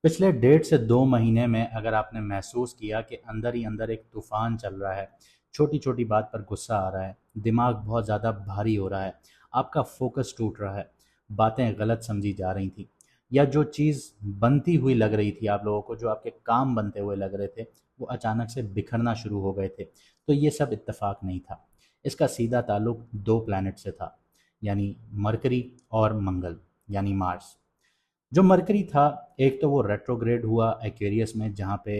पिछले 1.5 से 2 महीने में अगर आपने महसूस किया कि अंदर ही अंदर एक तूफान चल रहा है, छोटी छोटी बात पर गुस्सा आ रहा है, दिमाग बहुत ज़्यादा भारी हो रहा है, आपका फोकस टूट रहा है, बातें गलत समझी जा रही थी, या जो चीज़ बनती हुई लग रही थी आप लोगों को, जो आपके काम बनते हुए लग रहे थे, वो अचानक से बिखरना शुरू हो गए थे, तो ये सब इत्तेफाक नहीं था। इसका सीधा ताल्लुक दो प्लैनेट से था, यानी मरकरी और मंगल, यानी मार्स। जो मरकरी था, एक तो वो रेट्रोग्रेड हुआ एक्वेरियस में, जहाँ पे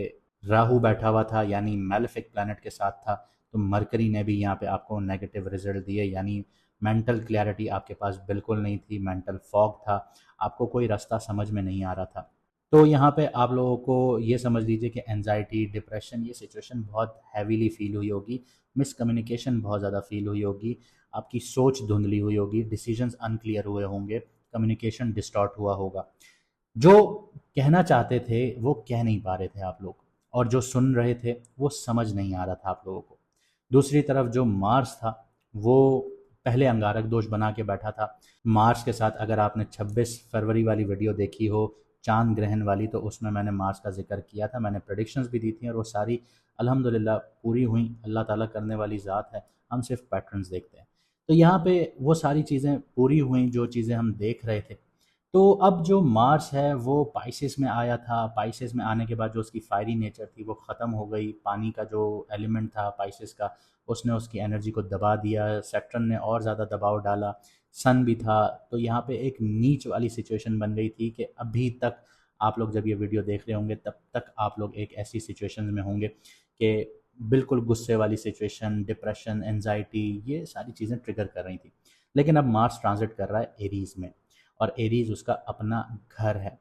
राहु बैठा हुआ था, यानी मैलेफिक प्लैनेट के साथ था। तो मरकरी ने भी यहाँ पे आपको नेगेटिव रिजल्ट दिए, यानी मेंटल क्लैरिटी आपके पास बिल्कुल नहीं थी, मेंटल फॉग था, आपको कोई रास्ता समझ में नहीं आ रहा था। तो यहाँ पे आप लोगों को ये समझ लीजिए कि एनजाइटी, डिप्रेशन, ये सिचुएशन बहुत हैवीली फील हुई होगी, मिसकम्युनिकेशन बहुत ज़्यादा फील हुई होगी, आपकी सोच धुंधली हुई होगी, डिसीजंस अनक्लियर हुए होंगे, कम्युनिकेशन डिस्टॉर्ट हुआ होगा। जो कहना चाहते थे वो कह नहीं पा रहे थे आप लोग, और जो सुन रहे थे वो समझ नहीं आ रहा था आप लोगों को। दूसरी तरफ जो मार्स था, वो पहले अंगारक दोष बना के बैठा था। मार्स के साथ अगर आपने 26 फरवरी वाली वीडियो देखी हो, चांद ग्रहण वाली, तो उसमें मैंने मार्स का जिक्र किया था, मैंने प्रेडिक्शंस भी दी थी, और वो सारी अल्हम्दुलिल्लाह पूरी हुई। अल्लाह ताला करने वाली ज़ात है, हम सिर्फ पैटर्न्स देखते हैं। तो यहाँ पे वो सारी चीज़ें पूरी हुई जो चीज़ें हम देख रहे थे। तो अब जो मार्स है वो पाइसेस में आया था, पाइसेस में आने के बाद जो उसकी फायरी नेचर थी वो ख़त्म हो गई, पानी का जो एलिमेंट था पाइसेस का, उसने उसकी एनर्जी को दबा दिया, सैटर्न ने और ज़्यादा दबाव डाला, सन भी था। तो यहाँ पे एक नीच वाली सिचुएशन बन गई थी कि अभी तक आप लोग जब ये वीडियो देख रहे होंगे तब तक आप लोग एक ऐसी सिचुएशन में होंगे कि बिल्कुल गुस्से वाली सिचुएशन, डिप्रेशन, एनजाइटी, ये सारी चीज़ें ट्रिगर कर रही थी। लेकिन अब मार्स ट्रांजिट कर रहा है एरीज़ में, और एरीज उसका अपना घर है,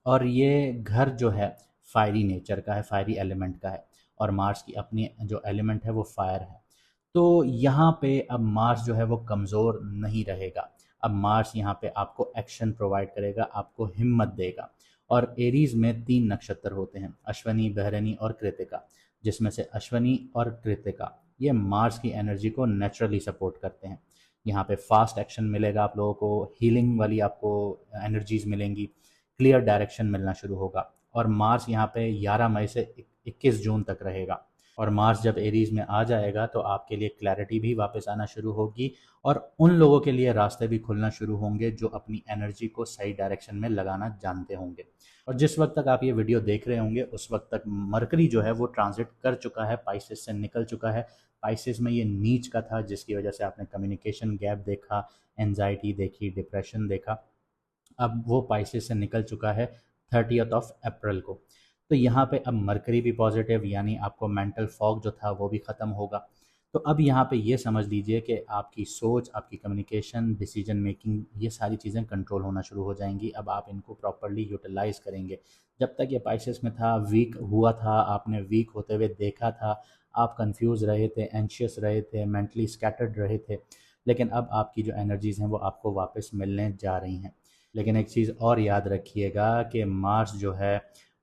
और ये घर जो है फायरी नेचर का है, फायरी एलिमेंट का है, और मार्स की अपनी जो एलिमेंट है वो फायर है। तो यहाँ पे अब मार्स जो है वो कमज़ोर नहीं रहेगा। अब मार्स यहाँ पे आपको एक्शन प्रोवाइड करेगा, आपको हिम्मत देगा। और एरीज में 3 नक्षत्र होते हैं, अश्वनी, बहरनी और कृतिका, जिसमें से अश्वनी और कृतिका ये मार्स की एनर्जी को नेचुरली सपोर्ट करते हैं। यहाँ पे फास्ट एक्शन मिलेगा आप लोगों को, हीलिंग वाली आपको एनर्जीज मिलेंगी, क्लियर डायरेक्शन मिलना शुरू होगा। और मार्स यहाँ पे 11 मई से 21 जून तक रहेगा। और मार्स जब एरीज में आ जाएगा तो आपके लिए क्लैरिटी भी वापस आना शुरू होगी, और उन लोगों के लिए रास्ते भी खुलना शुरू होंगे जो अपनी एनर्जी को सही डायरेक्शन में लगाना जानते होंगे। और जिस वक्त तक आप ये वीडियो देख रहे होंगे उस वक्त तक मरकरी जो है वो ट्रांजिट कर चुका है, पाइसेस से निकल चुका है। पाइसेस में ये नीच का था, जिसकी वजह से आपने कम्युनिकेशन गैप देखा, एनजाइटी देखी, डिप्रेशन देखा। अब वो पाइसेस से निकल चुका है 30 अप्रैल को। तो यहाँ पे अब मरकरी भी पॉजिटिव, यानी आपको मेंटल फॉग जो था वो भी ख़त्म होगा। तो अब यहाँ पे ये समझ लीजिए कि आपकी सोच, आपकी कम्युनिकेशन, डिसीजन मेकिंग, ये सारी चीज़ें कंट्रोल होना शुरू हो जाएंगी। अब आप इनको प्रॉपरली यूटिलाइज करेंगे। जब तक ये पाइसेस में था, वीक हुआ था, आपने वीक होते हुए देखा था, आप कंफ्यूज रहे थे, एंशियस रहे थे, मेंटली स्कैटर्ड रहे थे। लेकिन अब आपकी जो एनर्जीज़ हैं वो आपको वापस मिलने जा रही हैं। लेकिन एक चीज़ और याद रखिएगा कि मार्स जो है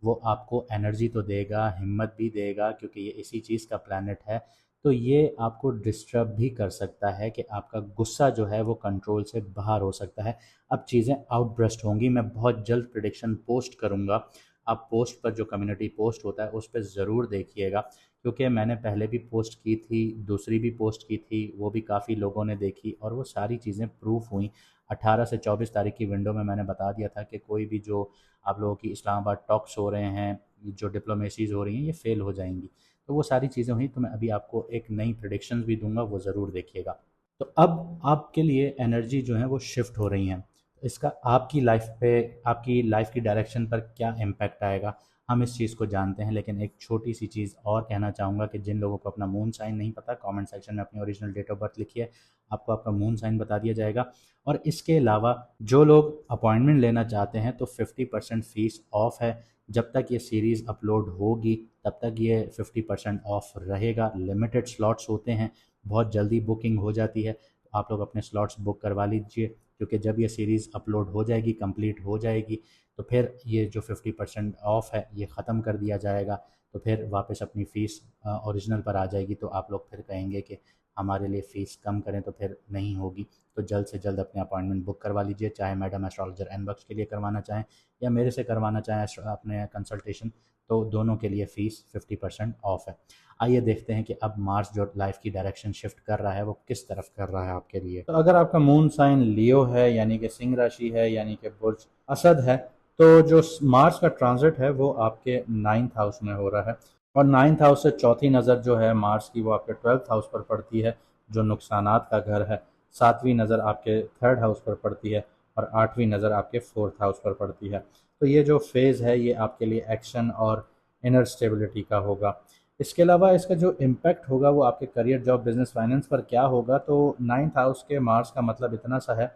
वो आपको एनर्जी तो देगा, हिम्मत भी देगा, क्योंकि ये इसी चीज़ का प्लैनेट है। तो ये आपको डिस्टर्ब भी कर सकता है कि आपका गुस्सा जो है वो कंट्रोल से बाहर हो सकता है। अब चीज़ें आउटब्रस्ट होंगी, मैं बहुत जल्द प्रिडिक्शन पोस्ट करूँगा। आप पोस्ट पर, जो कम्युनिटी पोस्ट होता है उस पर ज़रूर देखिएगा, क्योंकि मैंने पहले भी पोस्ट की थी, दूसरी भी पोस्ट की थी, वो भी काफ़ी लोगों ने देखी और वो सारी चीज़ें प्रूफ हुई। 18 से 24 तारीख की विंडो में मैंने बता दिया था कि कोई भी जो आप लोगों की इस्लामाबाद टॉक्स हो रहे हैं, जो डिप्लोमेसीज़ हो रही हैं, ये फ़ेल हो जाएंगी। तो वो सारी चीज़ें हुई, तो मैं अभी आपको एक नई प्रिडिक्शंस भी दूंगा, वो ज़रूर देखिएगा। तो अब आपके लिए एनर्जी जो है वो शिफ्ट हो रही हैं। इसका आपकी लाइफ पे, आपकी लाइफ की डायरेक्शन पर क्या इम्पैक्ट आएगा, हम इस चीज़ को जानते हैं। लेकिन एक छोटी सी चीज़ और कहना चाहूँगा कि जिन लोगों को अपना मून साइन नहीं पता, कमेंट सेक्शन में अपनी ओरिजिनल डेट ऑफ बर्थ लिखिए, आपको आपका मून साइन बता दिया जाएगा। और इसके अलावा जो लोग अपॉइंटमेंट लेना चाहते हैं तो 50% फ़ीस ऑफ है। जब तक ये सीरीज़ अपलोड होगी तब तक ये 50% ऑफ रहेगा। लिमिटेड स्लॉट्स होते हैं, बहुत जल्दी बुकिंग हो जाती है, तो आप लोग अपने स्लॉट्स बुक करवा लीजिए, क्योंकि जब ये सीरीज़ अपलोड हो जाएगी, कंप्लीट हो जाएगी, तो फिर ये जो 50% ऑफ है ये ख़त्म कर दिया जाएगा। तो तो फिर वापस अपनी फ़ीस ओरिजिनल पर आ जाएगी। तो आप लोग फिर कहेंगे कि हमारे लिए फ़ीस कम करें, तो फिर नहीं होगी। तो जल्द से जल्द अपनी अपॉइंटमेंट बुक करवा लीजिए, चाहे मैडम एस्ट्रोलॉजर इनबॉक्स के लिए करवाना चाहें या मेरे से करवाना चाहें अपने कंसल्टेशन, तो दोनों के लिए फ़ीस 50% ऑफ है। आइए देखते हैं कि अब मार्स जो लाइफ की डायरेक्शन शिफ्ट कर रहा है वो किस तरफ कर रहा है आपके लिए। तो अगर आपका मून साइन लियो है, यानी कि सिंह राशि है, यानी कि बुर्ज असद है, तो जो मार्स का ट्रांजिट है वो आपके 9th हाउस में हो रहा है। और 9th हाउस से चौथी नज़र जो है मार्स की वो आपके 12th हाउस पर पड़ती है, जो नुकसानात का घर है। 7वीं नज़र आपके 3rd हाउस पर पड़ती है और 8वीं नज़र आपके 4th हाउस पर पड़ती है। तो ये जो फेज़ है ये आपके लिए एक्शन और इनर स्टेबिलिटी का होगा। इसके अलावा इसका जो इम्पैक्ट होगा वो आपके करियर, जॉब, बिजनेस, फाइनेंस पर क्या होगा। तो 9th हाउस के मार्स का मतलब इतना सा है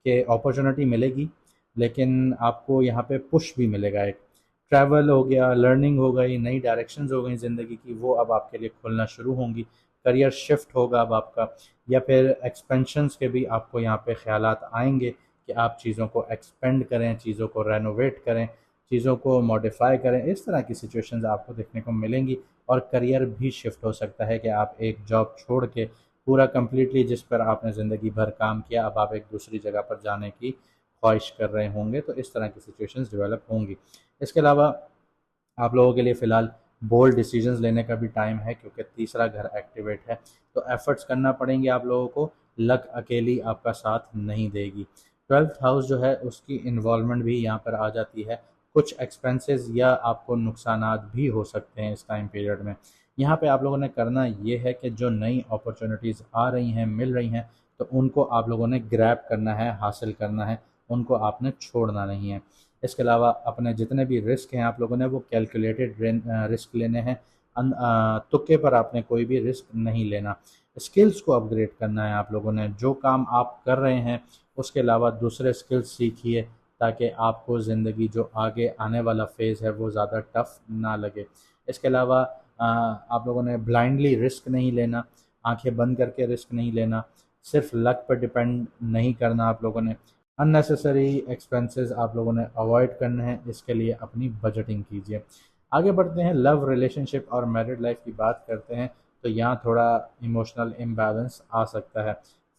कि अपॉर्चुनिटी मिलेगी, लेकिन आपको यहाँ पे पुश भी मिलेगा। एक ट्रैवल हो गया, लर्निंग हो गई, नई डायरेक्शंस हो गई ज़िंदगी की, वो अब आपके लिए खुलना शुरू होंगी। करियर शिफ्ट होगा अब आपका, या फिर एक्सपेंशंस के भी आपको यहाँ पे ख्यालात आएंगे कि आप चीज़ों को एक्सपेंड करें, चीज़ों को रेनोवेट करें, चीज़ों को मॉडिफाई करें। इस तरह की सिचुएशंस आपको देखने को मिलेंगी। और करियर भी शिफ्ट हो सकता है कि आप एक जॉब छोड़ के पूरा कंप्लीटली जिस पर आपने ज़िंदगी भर काम किया, अब आप एक दूसरी जगह पर जाने की ख्वाहिश कर रहे होंगे। तो इस तरह की सिचुएशंस डेवलप होंगी। इसके अलावा आप लोगों के लिए फ़िलहाल बोल्ड डिसीजंस लेने का भी टाइम है, क्योंकि तीसरा घर एक्टिवेट है। तो एफर्ट्स करना पड़ेंगे आप लोगों को, लक अकेली आपका साथ नहीं देगी। 12th हाउस जो है उसकी इन्वॉल्वमेंट भी यहाँ पर आ जाती है। कुछ एक्सपेंसेस या आपको नुकसानात भी हो सकते हैं इस टाइम पीरियड में। यहाँ पे आप लोगों ने करना ये है कि जो नई अपॉर्चुनिटीज़ आ रही हैं, मिल रही हैं, तो उनको आप लोगों ने ग्रैब करना है, हासिल करना है, उनको आपने छोड़ना नहीं है। इसके अलावा अपने जितने भी रिस्क हैं आप लोगों ने वो कैलकुलेटेड रिस्क लेने हैं। तुक्के पर आपने कोई भी रिस्क नहीं लेना। स्किल्स को अपग्रेड करना है आप लोगों ने। जो काम आप कर रहे हैं उसके अलावा दूसरे स्किल्स सीखिए, ताकि आपको ज़िंदगी जो आगे आने वाला फेज़ है वो ज़्यादा टफ ना लगे। इसके अलावा आप लोगों ने ब्लाइंडली रिस्क नहीं लेना, आंखें बंद करके रिस्क नहीं लेना, सिर्फ लक पर डिपेंड नहीं करना आप लोगों ने। अननेसेसरी एक्सपेंसेस आप लोगों ने अवॉइड करने हैं, इसके लिए अपनी बजटिंग कीजिए। आगे बढ़ते हैं, लव, रिलेशनशिप और मैरिड लाइफ की बात करते हैं। तो यहाँ थोड़ा इमोशनल इम्बैलेंस आ सकता है।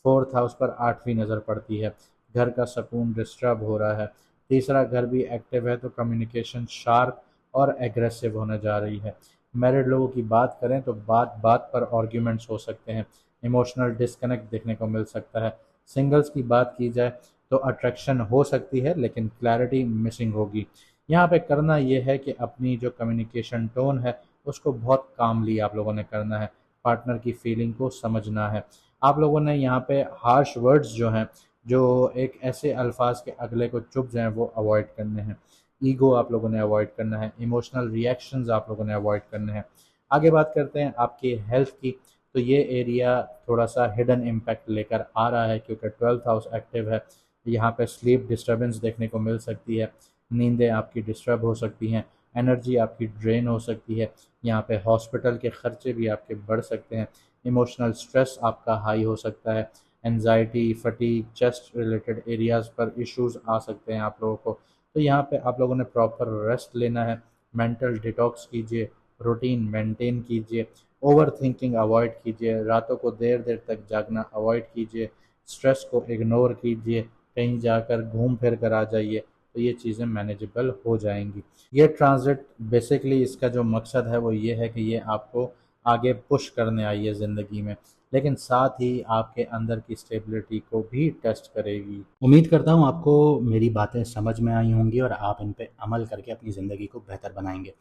4th हाउस पर 8वीं नज़र पड़ती है। घर का सुकून डिस्टर्ब हो रहा है। तीसरा घर भी एक्टिव है, तो कम्युनिकेशन शार्प और एग्रेसिव होने जा रही है। मैरिड लोगों की बात करें तो बात बात पर आर्ग्यूमेंट्स हो सकते हैं। इमोशनल डिस्कनेक्ट देखने को मिल सकता है। सिंगल्स की बात की जाए तो अट्रैक्शन हो सकती है, लेकिन क्लैरिटी मिसिंग होगी। यहाँ पे करना ये है कि अपनी जो कम्युनिकेशन टोन है उसको बहुत कामली आप लोगों ने करना है। पार्टनर की फीलिंग को समझना है। आप लोगों ने यहाँ पे हार्श वर्ड्स जो हैं, जो एक ऐसे अल्फाज के अगले को चुभ जाएं, वो अवॉइड करने हैं। ईगो आप लोगों ने अवॉइड करना है। इमोशनल रिएक्शंस आप लोगों ने अवॉइड करने हैं। आगे बात करते हैं आपकी हेल्थ की। तो ये एरिया थोड़ा सा हिडन इम्पैक्ट लेकर आ रहा है, क्योंकि 12th हाउस एक्टिव है। यहाँ पे स्लीप डिस्टर्बेंस देखने को मिल सकती है। नींदें आपकी डिस्टर्ब हो सकती हैं। एनर्जी आपकी ड्रेन हो सकती है। यहाँ पे हॉस्पिटल के खर्चे भी आपके बढ़ सकते हैं। इमोशनल स्ट्रेस आपका हाई हो सकता है। Anxiety, fatigue, chest related areas पर इश्यूज आ सकते हैं आप लोगों को। तो यहाँ पे आप लोगों ने प्रॉपर रेस्ट लेना है। मेंटल डिटॉक्स कीजिए, रूटीन मेंटेन कीजिए, ओवर थिंकिंग अवॉइड कीजिए, रातों को देर देर तक जागना अवॉइड कीजिए, स्ट्रेस को इग्नोर कीजिए, कहीं जाकर घूम फिर कर आ जाइए, तो ये चीज़ें मैनेजेबल हो जाएंगी। ये ट्रांजिट बेसिकली इसका जो मकसद है वो ये है कि ये आपको आगे पुश करने आई है ज़िंदगी में, लेकिन साथ ही आपके अंदर की स्टेबिलिटी को भी टेस्ट करेगी। उम्मीद करता हूँ आपको मेरी बातें समझ में आई होंगी और आप इन पे अमल करके अपनी ज़िंदगी को बेहतर बनाएंगे।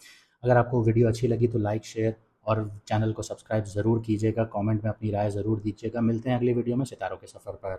अगर आपको वीडियो अच्छी लगी तो लाइक, शेयर और चैनल को सब्सक्राइब ज़रूर कीजिएगा। कमेंट में अपनी राय ज़रूर दीजिएगा। मिलते हैं अगली वीडियो में सितारों के सफ़र पर।